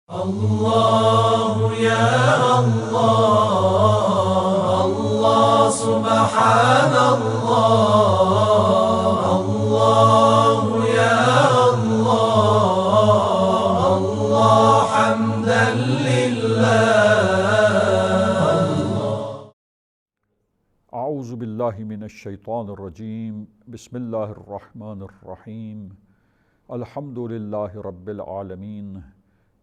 الله يا الله الله سبحان الله الله يا الله الله حمدا لله. اعوذ باللہ من الشیطان الرجیم. بسم اللہ الرحمن الرحیم. الحمد للہ رب العالمین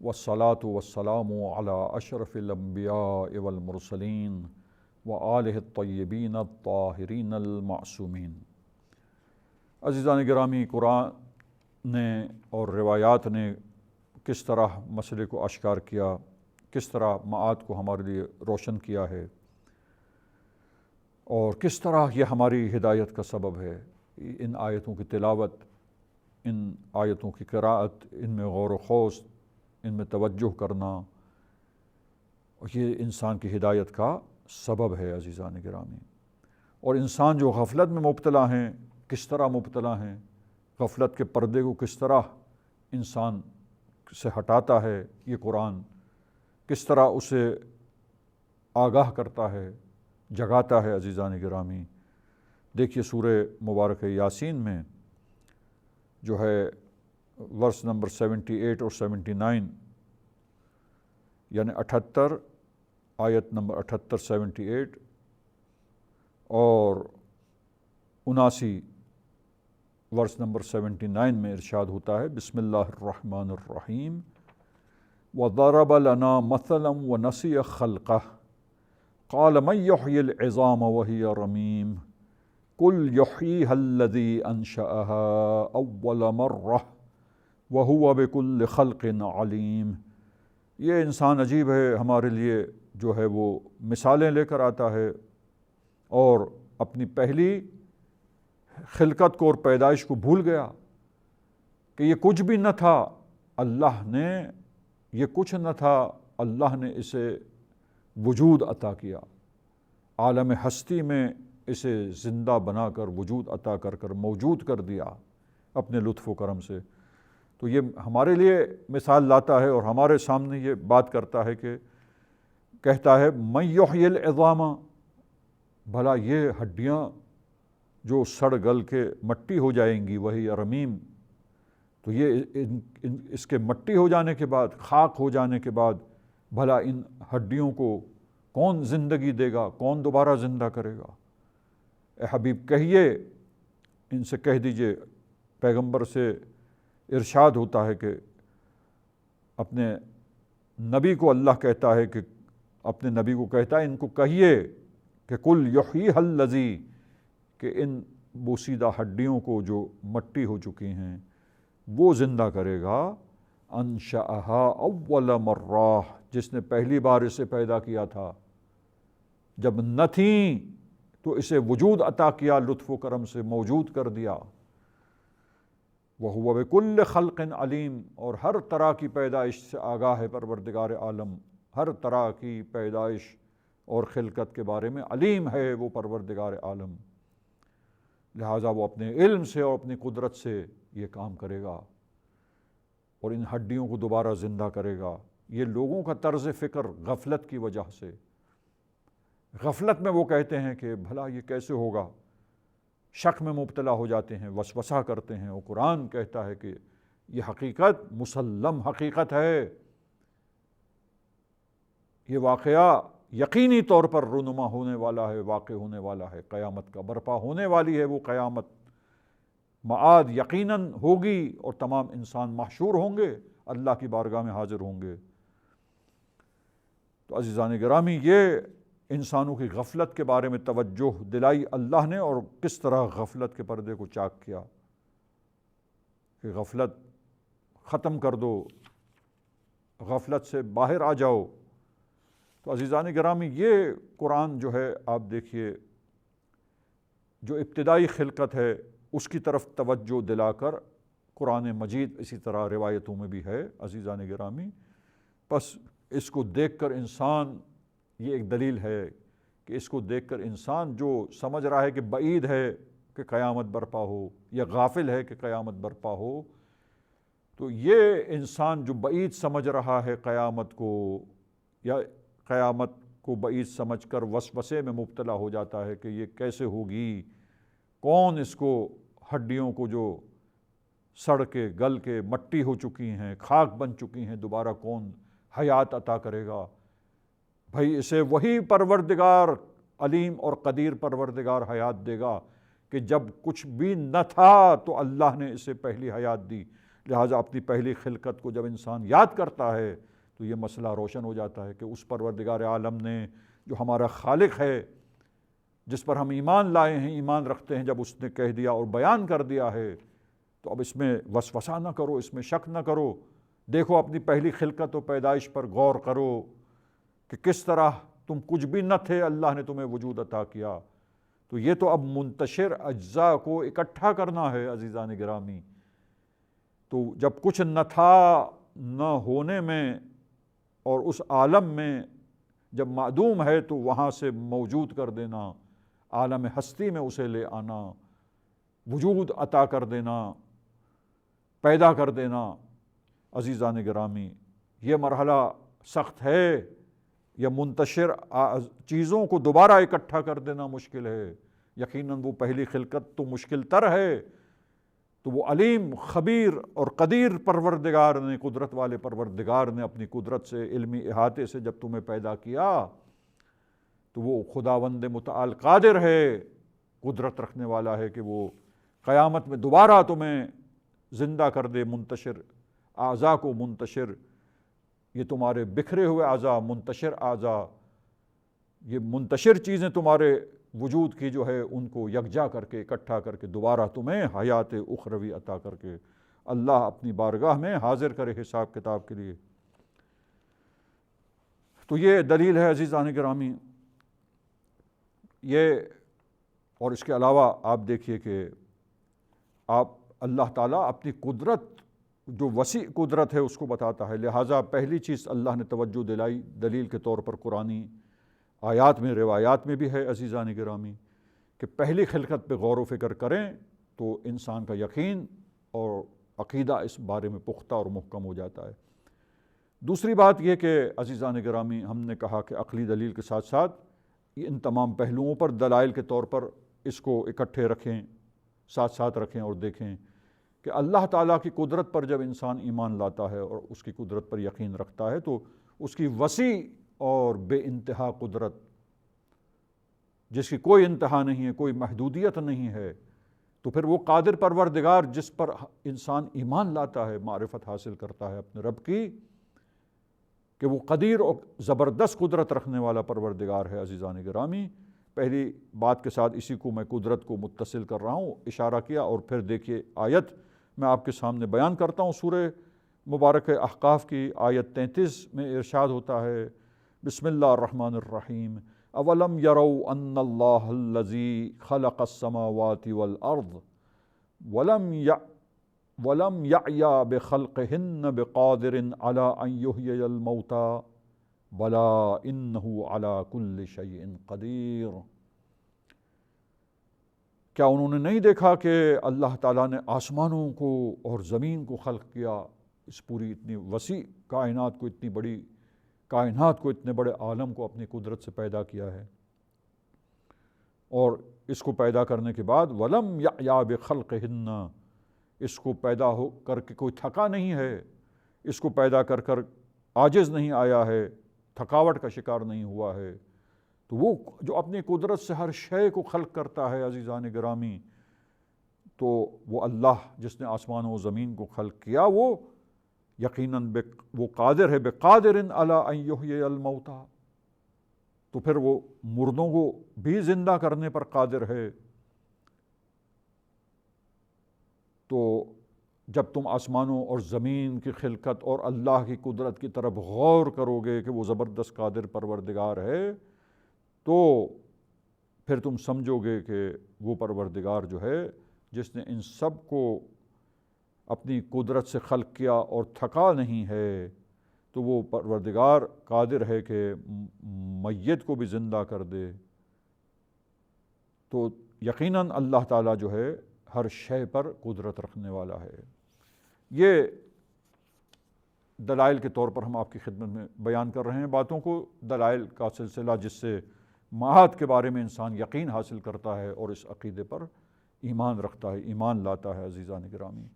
والصلاة والسلام علی اشرف الانبیاء والمرسلین وآلہ الطیبین الطاہرین المعصومین. عزیزان گرامی، قرآن نے اور روایات نے کس طرح مسئلے کو اشکار کیا، کس طرح معاد کو ہمارے لیے روشن کیا ہے، اور کس طرح یہ ہماری ہدایت کا سبب ہے. ان آیتوں کی تلاوت، ان آیتوں کی قراءت، ان میں غور و خوض، ان میں توجہ کرنا، یہ انسان کی ہدایت کا سبب ہے. عزیزان گرامی، اور انسان جو غفلت میں مبتلا ہیں، کس طرح مبتلا ہیں، غفلت کے پردے کو کس طرح انسان سے ہٹاتا ہے، یہ قرآن کس طرح اسے آگاہ کرتا ہے، جگاتا ہے. عزیزان گرامی، دیکھیے سورہ مبارک یاسین میں جو ہے ورس نمبر 78 اور 79، یعنی 78 آیت نمبر 78 78 اور 79 ورس نمبر 79 میں ارشاد ہوتا ہے: بسم اللہ الرحمن الرحیم. وَضَرَبَ لَنَا مَثَلًا وَنَسِيَ خَلْقَهُ قال من يحيي العظام وهي رميم قل يحييها الذي أنشأها أول مرة وهو بكل خلق عليم. یہ انسان عجیب ہے ہمارے لیے، جو ہے وہ مثالیں لے کر آتا ہے اور اپنی پہلی خلقت کو اور پیدائش کو بھول گیا کہ یہ کچھ بھی نہ تھا، اللہ نے یہ کچھ نہ تھا، اللہ نے اسے وجود عطا کیا، عالم ہستی میں اسے زندہ بنا کر وجود عطا کر کر موجود کر دیا اپنے لطف و کرم سے. تو یہ ہمارے لیے مثال لاتا ہے اور ہمارے سامنے یہ بات کرتا ہے کہ کہتا ہے من یحیی العظام، بھلا یہ ہڈیاں جو سڑ گل کے مٹی ہو جائیں گی، وہی رمیم، تو یہ اس کے مٹی ہو جانے کے بعد، خاک ہو جانے کے بعد، بھلا ان ہڈیوں کو کون زندگی دے گا، کون دوبارہ زندہ کرے گا؟ اے حبیب کہیے، ان سے کہہ دیجئے، پیغمبر سے ارشاد ہوتا ہے کہ اپنے نبی کو اللہ کہتا ہے کہ اپنے نبی کو کہتا ہے ان کو کہیے کہ قل یحییھا الذی، کہ ان بوسیدہ ہڈیوں کو جو مٹی ہو چکی ہیں وہ زندہ کرے گا. انشأھا اول مرہ، جس نے پہلی بار اسے پیدا کیا تھا، جب نہ تھیں تو اسے وجود عطا کیا، لطف و کرم سے موجود کر دیا. وَهُوَ بِكُلِّ خَلْقٍ عَلِيمٌ، اور ہر طرح کی پیدائش سے آگاہ ہے پروردگار عالم، ہر طرح کی پیدائش اور خلقت کے بارے میں علیم ہے وہ پروردگار عالم. لہٰذا وہ اپنے علم سے اور اپنی قدرت سے یہ کام کرے گا اور ان ہڈیوں کو دوبارہ زندہ کرے گا. یہ لوگوں کا طرز فکر غفلت کی وجہ سے، غفلت میں وہ کہتے ہیں کہ بھلا یہ کیسے ہوگا، شک میں مبتلا ہو جاتے ہیں، وسوسہ کرتے ہیں. اور قرآن کہتا ہے کہ یہ حقیقت، مسلم حقیقت ہے، یہ واقعہ یقینی طور پر رونما ہونے والا ہے، واقع ہونے والا ہے، قیامت کا برپا ہونے والی ہے وہ قیامت. معاد یقیناً ہوگی اور تمام انسان محشور ہوں گے، اللہ کی بارگاہ میں حاضر ہوں گے. تو عزیزان گرامی، یہ انسانوں کی غفلت کے بارے میں توجہ دلائی اللہ نے، اور کس طرح غفلت کے پردے کو چاک کیا کہ غفلت ختم کر دو، غفلت سے باہر آ جاؤ. تو عزیزان گرامی، یہ قرآن جو ہے آپ دیکھیے، جو ابتدائی خلقت ہے اس کی طرف توجہ دلا کر قرآن مجید اسی طرح روایتوں میں بھی ہے. عزیزان گرامی، پس اس کو دیکھ کر انسان، یہ ایک دلیل ہے کہ اس کو دیکھ کر انسان جو سمجھ رہا ہے کہ بعید ہے کہ قیامت برپا ہو، یا غافل ہے کہ قیامت برپا ہو، تو یہ انسان جو بعید سمجھ رہا ہے قیامت کو، یا قیامت کو بعید سمجھ کر وسوسے میں مبتلا ہو جاتا ہے کہ یہ کیسے ہوگی، کون اس کو ہڈیوں کو جو سڑ کے گل کے مٹی ہو چکی ہیں، خاک بن چکی ہیں، دوبارہ کون حیات عطا کرے گا؟ بھائی اسے وہی پروردگار، علیم اور قدیر پروردگار حیات دے گا کہ جب کچھ بھی نہ تھا تو اللہ نے اسے پہلی حیات دی۔ لہٰذا اپنی پہلی خلقت کو جب انسان یاد کرتا ہے تو یہ مسئلہ روشن ہو جاتا ہے کہ اس پروردگار عالم نے جو ہمارا خالق ہے، جس پر ہم ایمان لائے ہیں، ایمان رکھتے ہیں، جب اس نے کہہ دیا اور بیان کر دیا ہے تو اب اس میں وسوسہ نہ کرو، اس میں شک نہ کرو، دیکھو اپنی پہلی خلقت و پیدائش پر غور کرو کہ کس طرح تم کچھ بھی نہ تھے، اللہ نے تمہیں وجود عطا کیا۔ تو یہ تو اب منتشر اجزاء کو اکٹھا کرنا ہے عزیزان گرامی۔ تو جب کچھ نہ تھا، نہ ہونے میں، اور اس عالم میں جب معدوم ہے تو وہاں سے موجود کر دینا، عالم ہستی میں اسے لے آنا، وجود عطا کر دینا، پیدا کر دینا۔ عزیزان گرامی، یہ مرحلہ سخت ہے، یا منتشر چیزوں کو دوبارہ اکٹھا کر دینا مشکل ہے۔ یقیناً وہ پہلی خلقت تو مشکل تر ہے، تو وہ علیم، خبیر اور قدیر پروردگار نے، قدرت والے پروردگار نے اپنی قدرت سے، علمی احاطے سے جب تمہیں پیدا کیا تو وہ خداوند متعال قادر ہے، قدرت رکھنے والا ہے کہ وہ قیامت میں دوبارہ تمہیں زندہ کر دے، منتشر اعضاء کو، منتشر یہ تمہارے بکھرے ہوئے اعضاء، منتشر اعضاء، یہ منتشر چیزیں تمہارے وجود کی جو ہے ان کو یکجا کر کے، اکٹھا کر کے دوبارہ تمہیں حیات اخروی عطا کر کے اللہ اپنی بارگاہ میں حاضر کرے حساب کتاب کے لیے۔ تو یہ دلیل ہے عزیزان گرامی۔ یہ اور اس کے علاوہ آپ دیکھیے کہ اللہ تعالیٰ اپنی قدرت، جو وسیع قدرت ہے، اس کو بتاتا ہے۔ لہٰذا پہلی چیز اللہ نے توجہ دلائی دلیل کے طور پر قرآنی آیات میں، روایات میں بھی ہے عزیزان گرامی، کہ پہلی خلقت پہ غور و فکر کریں تو انسان کا یقین اور عقیدہ اس بارے میں پختہ اور محکم ہو جاتا ہے۔ دوسری بات یہ کہ عزیزان گرامی، ہم نے کہا کہ عقلی دلیل کے ساتھ ساتھ ان تمام پہلوؤں پر دلائل کے طور پر اس کو اکٹھے رکھیں، ساتھ ساتھ رکھیں اور دیکھیں کہ اللہ تعالیٰ کی قدرت پر جب انسان ایمان لاتا ہے اور اس کی قدرت پر یقین رکھتا ہے تو اس کی وسیع اور بے انتہا قدرت، جس کی کوئی انتہا نہیں ہے، کوئی محدودیت نہیں ہے، تو پھر وہ قادر پروردگار جس پر انسان ایمان لاتا ہے، معرفت حاصل کرتا ہے اپنے رب کی، کہ وہ قدیر اور زبردست قدرت رکھنے والا پروردگار ہے۔ عزیزان گرامی، پہلی بات کے ساتھ اسی کو میں قدرت کو متصل کر رہا ہوں، اشارہ کیا، اور پھر دیکھیے آیت میں آپ کے سامنے بیان کرتا ہوں۔ سورہ مبارک احقاف کی آیت 33 میں ارشاد ہوتا ہے، بسم اللہ الرحمن الرحیم، اولم یروا ان اللہ الذی خلق السماوات والارض ولم یعیا بخلقہن بقادر علی ان یحیی الموتى بلا انہ علی کل شیء قدیر۔ کیا انہوں نے نہیں دیکھا کہ اللہ تعالیٰ نے آسمانوں کو اور زمین کو خلق کیا، اس پوری اتنی وسیع کائنات کو، اتنی بڑی کائنات کو، اتنے بڑے عالم کو اپنی قدرت سے پیدا کیا ہے، اور اس کو پیدا کرنے کے بعد وَلَمْ يَعْيَا بِخَلْقِهِنَّ، اس کو پیدا ہو کر کے کوئی تھکا نہیں ہے، اس کو پیدا کر کر عاجز نہیں آیا ہے، تھکاوٹ کا شکار نہیں ہوا ہے۔ تو وہ جو اپنی قدرت سے ہر شے کو خلق کرتا ہے عزیزان گرامی، تو وہ اللہ جس نے آسمان و زمین کو خلق کیا، وہ یقیناً وہ قادر ہے، بقادر علی ان یحیی الموتى، تو پھر وہ مردوں کو بھی زندہ کرنے پر قادر ہے۔ تو جب تم آسمانوں اور زمین کی خلقت اور اللہ کی قدرت کی طرف غور کرو گے کہ وہ زبردست قادر پروردگار ہے، تو پھر تم سمجھو گے کہ وہ پروردگار جو ہے جس نے ان سب کو اپنی قدرت سے خلق کیا اور تھکا نہیں ہے، تو وہ پروردگار قادر ہے کہ میت کو بھی زندہ کر دے۔ تو یقیناً اللہ تعالیٰ جو ہے ہر شے پر قدرت رکھنے والا ہے۔ یہ دلائل کے طور پر ہم آپ کی خدمت میں بیان کر رہے ہیں باتوں کو، دلائل کا سلسلہ جس سے معاد کے بارے میں انسان یقین حاصل کرتا ہے اور اس عقیدے پر ایمان رکھتا ہے، ایمان لاتا ہے۔ عزیزان گرامی،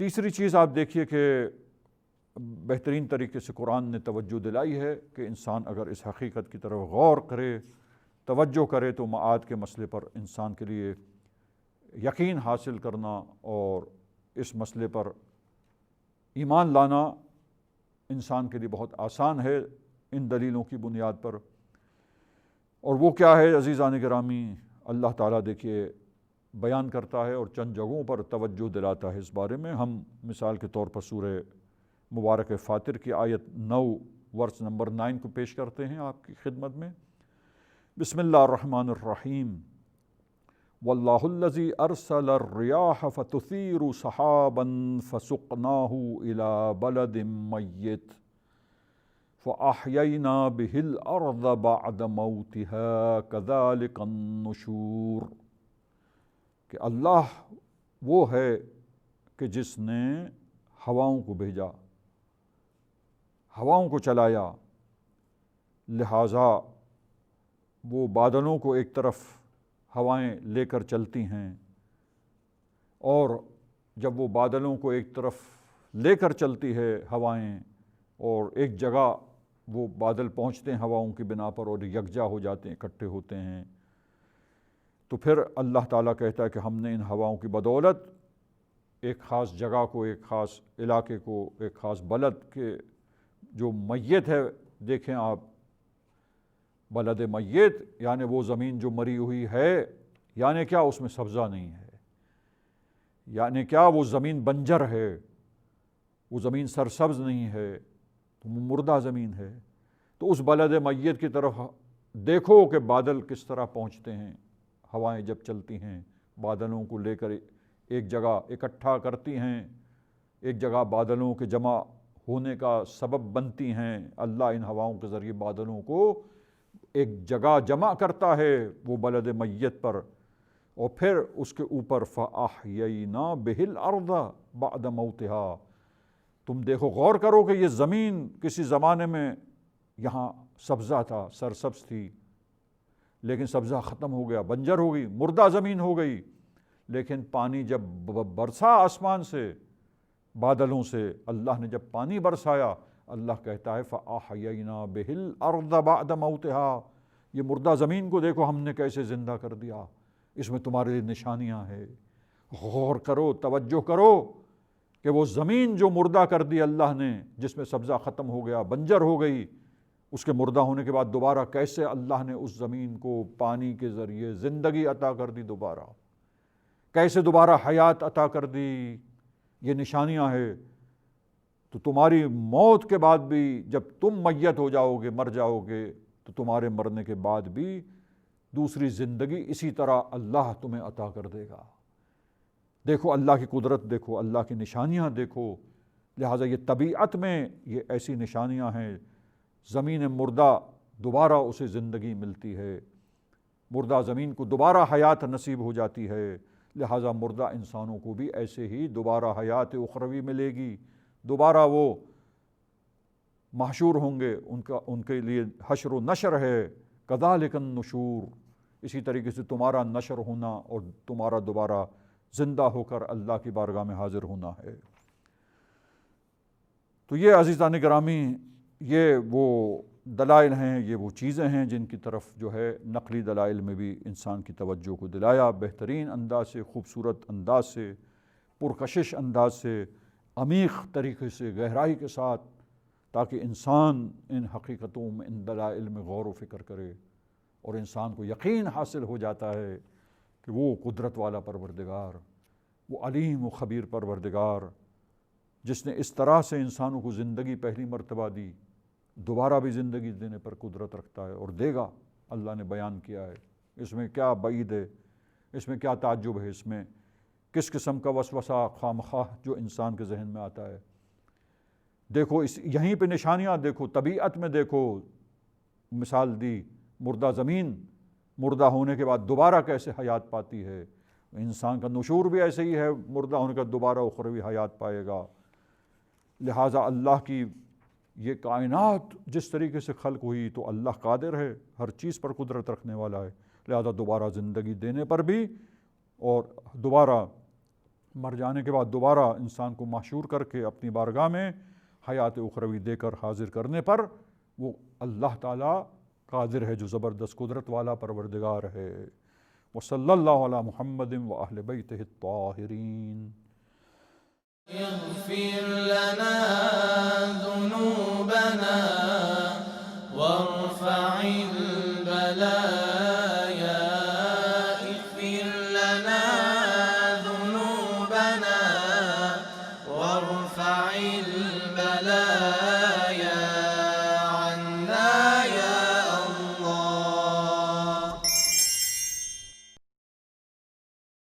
تیسری چیز آپ دیکھیے کہ بہترین طریقے سے قرآن نے توجہ دلائی ہے کہ انسان اگر اس حقیقت کی طرف غور کرے، توجہ کرے، تو معاد کے مسئلے پر انسان کے لیے یقین حاصل کرنا اور اس مسئلے پر ایمان لانا انسان کے لیے بہت آسان ہے ان دلیلوں کی بنیاد پر۔ اور وہ کیا ہے عزیزان گرامی؟ اللہ تعالیٰ دیکھیے بیان کرتا ہے اور چند جگہوں پر توجہ دلاتا ہے اس بارے میں۔ ہم مثال کے طور پر سورہ مبارک فاطر کی آیت 9 ورس نمبر 9 کو پیش کرتے ہیں آپ کی خدمت میں۔ بسم اللہ الرحمن الرحیم، واللہ الذی ارسل الریاح فتثیر سحابا فسقناہ الی بلد میت فاحیینا بہ الارض بعد موتہا کذالک النشور، کہ اللہ وہ ہے کہ جس نے ہواؤں کو بھیجا، ہواؤں کو چلایا، لہٰذا وہ بادلوں کو ایک طرف ہوائیں لے کر چلتی ہیں، اور جب وہ بادلوں کو ایک طرف لے کر چلتی ہے ہوائیں اور ایک جگہ وہ بادل پہنچتے ہیں ہواؤں کی بنا پر اور یکجا ہو جاتے ہیں، اکٹھے ہوتے ہیں، تو پھر اللہ تعالیٰ کہتا ہے کہ ہم نے ان ہواؤں کی بدولت ایک خاص جگہ کو، ایک خاص علاقے کو، ایک خاص بلد کے جو میت ہے، دیکھیں آپ، بلد میت یعنی وہ زمین جو مری ہوئی ہے، یعنی کیا اس میں سبزہ نہیں ہے، یعنی کیا وہ زمین بنجر ہے، وہ زمین سرسبز نہیں ہے، تو وہ مردہ زمین ہے۔ تو اس بلد میت کی طرف دیکھو کہ بادل کس طرح پہنچتے ہیں، ہوائیں جب چلتی ہیں بادلوں کو لے کر ایک جگہ اکٹھا کرتی ہیں، ایک جگہ بادلوں کے جمع ہونے کا سبب بنتی ہیں، اللہ ان ہواؤں کے ذریعے بادلوں کو ایک جگہ جمع کرتا ہے وہ بلد میت پر، اور پھر اس کے اوپر فَأَحْيَيْنَا بِهِ الْأَرْضَ بَعْدَ مَوْتِهَا، تم دیکھو غور کرو کہ یہ زمین کسی زمانے میں یہاں سبزہ تھا، سرسبز تھی، لیکن سبزہ ختم ہو گیا، بنجر ہو گئی، مردہ زمین ہو گئی، لیکن پانی جب برسا آسمان سے، بادلوں سے، اللہ نے جب پانی برسایا، اللہ کہتا ہے فَأَحْيَيْنَا بِهِ الْأَرْضَ بَعْدَ مَوْتِهَا، یہ مردہ زمین کو دیکھو ہم نے کیسے زندہ کر دیا، اس میں تمہارے لیے نشانیاں ہیں، غور کرو، توجہ کرو کہ وہ زمین جو مردہ کر دی اللہ نے، جس میں سبزہ ختم ہو گیا، بنجر ہو گئی، اس کے مردہ ہونے کے بعد دوبارہ کیسے اللہ نے اس زمین کو پانی کے ذریعے زندگی عطا کر دی، دوبارہ کیسے دوبارہ حیات عطا کر دی، یہ نشانیاں ہیں۔ تو تمہاری موت کے بعد بھی جب تم میت ہو جاؤ گے، مر جاؤ گے، تو تمہارے مرنے کے بعد بھی دوسری زندگی اسی طرح اللہ تمہیں عطا کر دے گا۔ دیکھو اللہ کی قدرت، دیکھو اللہ کی نشانیاں دیکھو، لہٰذا یہ طبیعت میں یہ ایسی نشانیاں ہیں، زمین مردہ دوبارہ اسے زندگی ملتی ہے، مردہ زمین کو دوبارہ حیات نصیب ہو جاتی ہے، لہٰذا مردہ انسانوں کو بھی ایسے ہی دوبارہ حیات اخروی ملے گی، دوبارہ وہ محشور ہوں گے، ان کے لیے حشر و نشر ہے، کذالک النشور، اسی طریقے سے تمہارا نشر ہونا اور تمہارا دوبارہ زندہ ہو کر اللہ کی بارگاہ میں حاضر ہونا ہے۔ تو یہ عزیزان گرامی، یہ وہ دلائل ہیں، یہ وہ چیزیں ہیں جن کی طرف جو ہے نقلی دلائل میں بھی انسان کی توجہ کو دلایا، بہترین انداز سے، خوبصورت انداز سے، پرکشش انداز سے، عمیق طریقے سے، گہرائی کے ساتھ، تاکہ انسان ان حقیقتوں میں، ان دلائل میں غور و فکر کرے، اور انسان کو یقین حاصل ہو جاتا ہے کہ وہ قدرت والا پروردگار، وہ علیم و خبیر پروردگار، جس نے اس طرح سے انسانوں کو زندگی پہلی مرتبہ دی، دوبارہ بھی زندگی دینے پر قدرت رکھتا ہے اور دے گا، اللہ نے بیان کیا ہے۔ اس میں کیا بعید ہے، اس میں کیا تعجب ہے، اس میں کس قسم کا وسوسہ خواہ مخواہ جو انسان کے ذہن میں آتا ہے۔ دیکھو یہیں پہ نشانیاں دیکھو، طبیعت میں دیکھو، مثال دی مردہ زمین مردہ ہونے کے بعد دوبارہ کیسے حیات پاتی ہے، انسان کا نشور بھی ایسے ہی ہے، مردہ ہونے کا دوبارہ اخروی حیات پائے گا۔ لہٰذا اللہ کی یہ کائنات جس طریقے سے خلق ہوئی تو اللہ قادر ہے، ہر چیز پر قدرت رکھنے والا ہے، لہٰذا دوبارہ زندگی دینے پر بھی اور دوبارہ مر جانے کے بعد دوبارہ انسان کو محشور کر کے اپنی بارگاہ میں حیات اخروی دے کر حاضر کرنے پر وہ اللہ تعالیٰ قادر ہے جو زبردست قدرت والا پروردگار ہے۔ وصلی اللہ علی محمد و اہل بیتہ الطاہرین۔ اغفر لنا